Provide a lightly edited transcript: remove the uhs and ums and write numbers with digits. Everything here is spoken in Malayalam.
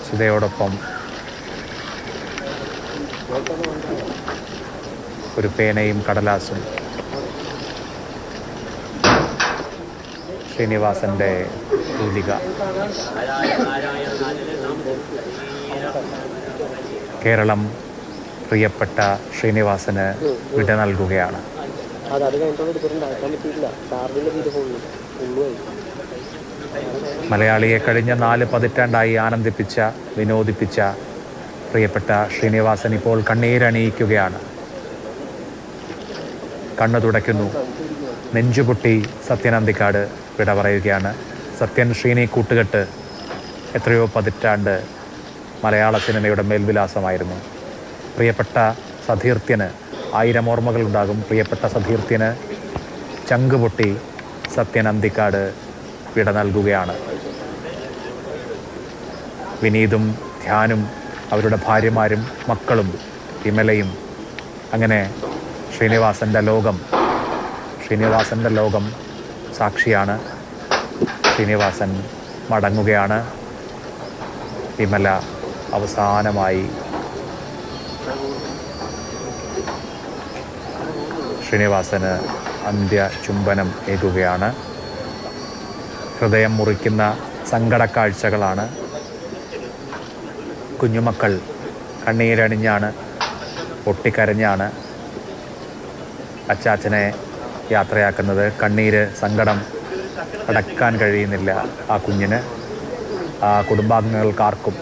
ചിതയോടൊപ്പം ഒരു പേനയും കടലാസും ശ്രീനിവാസൻ്റെ തൂലിക. കേരളം പ്രിയപ്പെട്ട ശ്രീനിവാസന് വിട നൽകുകയാണ്. മലയാളിയെ കഴിഞ്ഞ 4 പതിറ്റാണ്ടായി ആനന്ദിപ്പിച്ച, വിനോദിപ്പിച്ച പ്രിയപ്പെട്ട ശ്രീനിവാസൻ ഇപ്പോൾ കണ്ണീരണിയിക്കുകയാണ്. കണ്ണു തുടയ്ക്കുന്നു. നെഞ്ചുപൊട്ടി സത്യൻ അന്തിക്കാട് വിട പറയുകയാണ്. സത്യൻ ശ്രീനി കൂട്ടുകെട്ട് എത്രയോ പതിറ്റാണ്ട് മലയാള സിനിമയുടെ മേൽവിലാസമായിരുന്നു. പ്രിയപ്പെട്ട സതീർത്ഥ്യന് 1000 ഓർമ്മകളുണ്ടാകും. പ്രിയപ്പെട്ട സതീർത്ഥ്യന് ചങ്കുപൊട്ടി സത്യൻ അന്തിക്കാട് വിട നൽകുകയാണ്. വിനീതും ധ്യാനും അവരുടെ ഭാര്യമാരും മക്കളും വിമലയും അങ്ങനെ ശ്രീനിവാസൻ്റെ ലോകം സാക്ഷിയാണ്. ശ്രീനിവാസൻ മടങ്ങുകയാണ്. വിമല അവസാനമായി ശ്രീനിവാസന് അന്ത്യ ചുംബനം ഏകുകയാണ്. ഹൃദയം മുറിക്കുന്ന സങ്കടക്കാഴ്ചകളാണ്. കുഞ്ഞുമക്കൾ കണ്ണീരണിഞ്ഞാണ്, പൊട്ടിക്കരഞ്ഞാണ് അച്ചാച്ചനെ യാത്രയാക്കുന്നത്. കണ്ണീര്, സങ്കടം അടക്കാൻ കഴിയുന്നില്ല ആ കുഞ്ഞിന്, ആ കുടുംബാംഗങ്ങൾക്കാർക്കും.